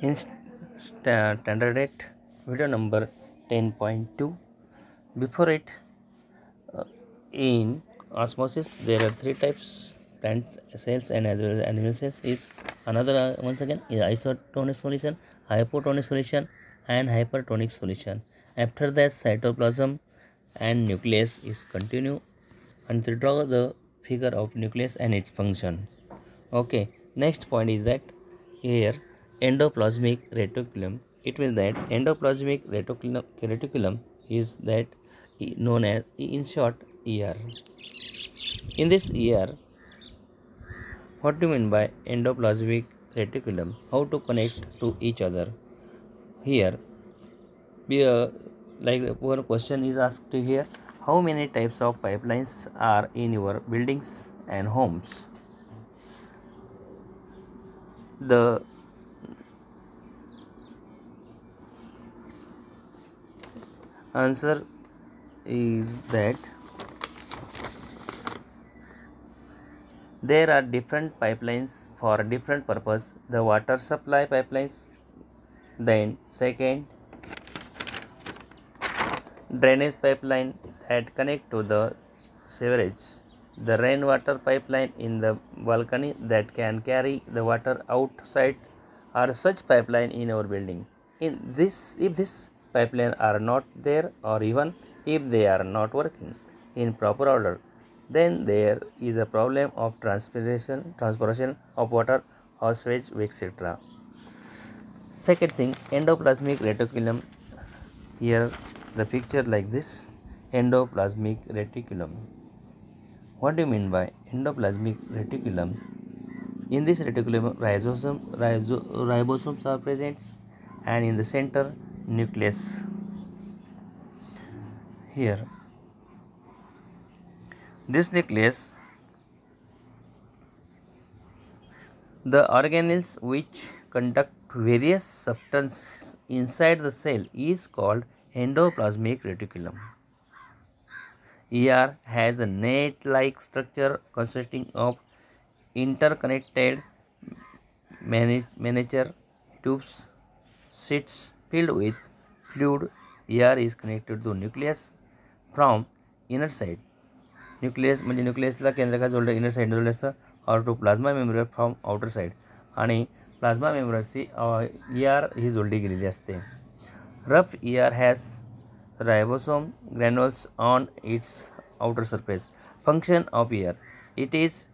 In standard 8 video number 10.2. Before it, in osmosis there are three types: plant cells and as well as animal cells. Is another once again is isotonic solution, hypotonic solution and hypertonic solution. After that, cytoplasm and nucleus is continue and to draw the figure of nucleus and its function. Okay, next point is that here endoplasmic reticulum. It means that endoplasmic reticulum is that known as in short ER. In this ER, what do you mean by endoplasmic reticulum? How to connect to each other? Here, we like one question is asked here: how many types of pipelines are in your buildings and homes? The answer is that there are different pipelines for different purpose. The water supply pipelines, then second drainage pipeline that connect to the sewerage, the rainwater pipeline in the balcony that can carry the water outside are such pipeline in our building. In this, if this pipeline are not there or even if they are not working in proper order, then there is a problem of transpiration of water or sewage, etc. Second thing, endoplasmic reticulum. Here the picture like this, endoplasmic reticulum. What do you mean by endoplasmic reticulum? In this reticulum, ribosomes are present, and in the center, nucleus. Here, this nucleus, the organelles which conduct various substances inside the cell is called endoplasmic reticulum. ER has a net-like structure consisting of interconnected miniature tubes, sheets filled with fluid. ER is connected to nucleus from inner side. Nucleus म्हणजे न्यूक्लियसला केंद्रका जोडलं inner side जोडलं असतं और to plasma membrane from outer side आणि plasma मेम्ब्रेनची ER ही जोडली गेलेली असते. Rough ER has रायबोसोम granules on its outer surface. Function of ER, it is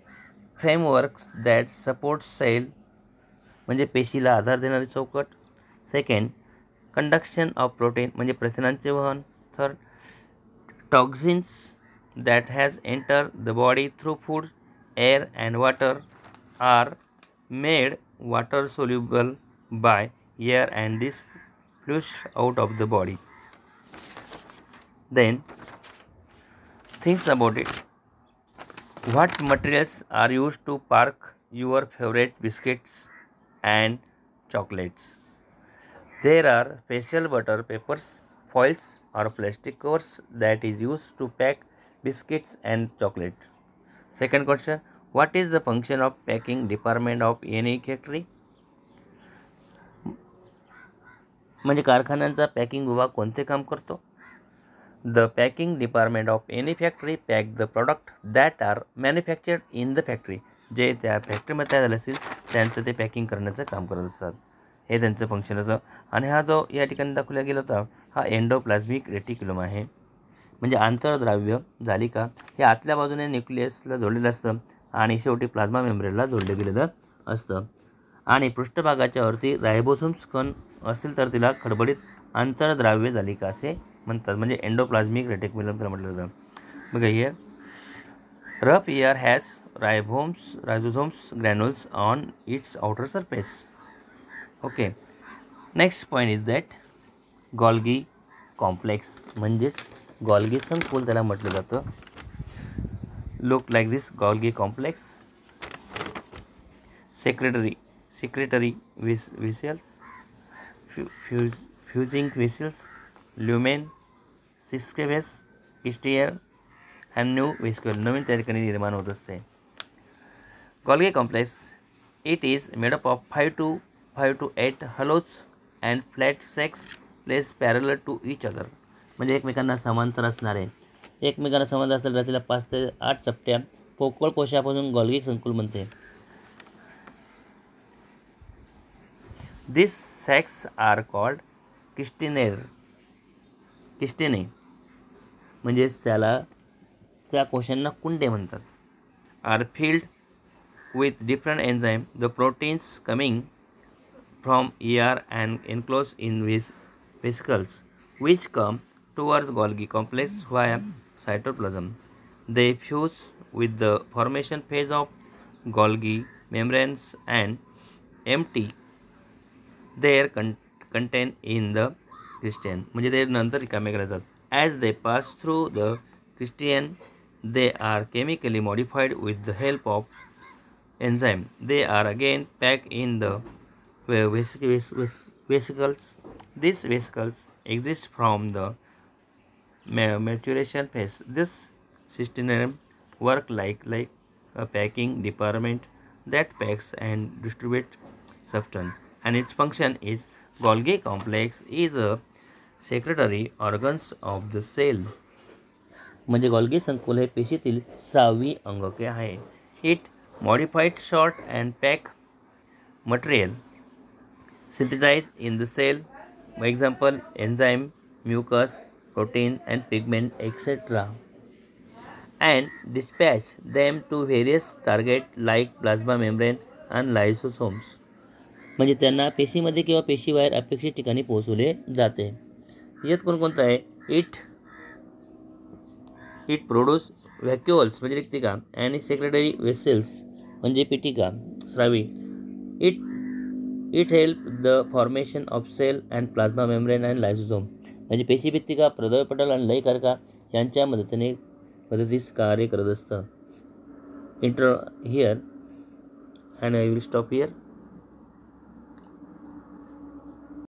frameworks that support cell म्हणजे पेशीला आधार देणारी चौकट. सेकंड, कंडक्शन ऑफ प्रोटीन म्हणजे प्रथिनांचे वहन. Third, toxins that has entered the body through food, air and water are made water soluble by air and this flushed out of the body. Then think about it. What materials are used to pack your favorite biscuits and chocolates? There are special butter papers, foils or plastic covers that is used to pack biscuits and chocolate. Second question, what is the function of packing department of any factory? म्हणजे कारखान्यांचा packing विभाग कोणते काम करतो? The packing department of any factory pack the product that are manufactured in the factory. जे त्या फॅक्टरीमध्ये तयार झाले असतील त्यांचं ते पॅकिंग करण्याचं काम करत असतात. हे त्यांचं फंक्शन असं. आणि हा जो या ठिकाणी दाखवला गेला होता हा एंडोप्लाझ्मिक रेटिक्युलम आहे. म्हणजे आंतरद्राव्य जालिका हे आतल्या बाजूने न्यूक्लियसला जोडलेलं असतं आणि शेवटी प्लाझ्मा मेम्ब्रेनला जोडलं गेलेलं असतं. आणि पृष्ठभागाच्या वरती रायबोसोम्स कण असतील तर तिला खडबडीत आंतरद्राव्य जालिका असे म्हणतात. म्हणजे एंडोप्लाझ्मिक रेटिक्युलम त्याला म्हटलं जातं. बघा here rough ER has ribosomes granules on its outer surface. Okay, next point is that Golgi complex म्हणजेच गॉल्गी संकुल त्याला म्हटलं जातं. Look like this Golgi complex. secretory vessels, fusing vessels, lumen, सिस्केव्हेस, इस्टियर and न्यू व्हिस्क्युल नवीन त्या ठिकाणी निर्माण होत असते. Golgi complex, it is made up of 5 to 5 to 8 hollows and flat sacs place parallel to each other. म्हणजे एकमेकांना समांतर असणारे, एकमेकांना समांतर असलेल्या रचलेल्या 5 ते 8 चपट्या पोकळ कोशापासून गॉल्गी संकुल बनते. दिस सॅक्स आर कॉल्ड किस्टेने म्हणजेच त्या कोशांना कुंडे म्हणतात. Are filled with different enzyme, the proteins coming from ER and enclosed in vesicles, which come towards Golgi complex via cytoplasm. They fuse with the formation phase of Golgi membranes and empty their content in the cristae. म्हणजे ते नंतर रिकामे करतात. As they pass through the cristae, they are chemically modified with the help of enzyme. They are again packed in the vesicles. These vesicles exist from the maturation phase. This system work like a packing department that packs and distributes substance, and its function is Golgi complex is a secretory organs of the cell. म्हणजे Golgi संकुल हे पेशीतील 6वी अंगके आहे. It modified short and pack material synthesized in the cell, for example enzyme, mucus, protein and pigment etc., and dispatch them to various target like plasma membrane and lysosomes. म्हणजे त्यांना पेशीमध्ये किंवा पेशीबाहेर अपेक्षित ठिकाणी पोहोचवले जाते. यात कोणकोणतं आहे? इट प्रोड्यूस व्हॅक्युअल्स म्हणजे रिक्तिका आणि सेक्रेटरी वेसेल्स म्हणजे पिटिका स्रावी. It help the formation of cell and plasma membrane and lysosome म्हणजे पेशीभित्तिका, प्रदळपटल आणि लयकारका यांच्या मदतीस कार्य करत असतं. Inter here and I will stop here.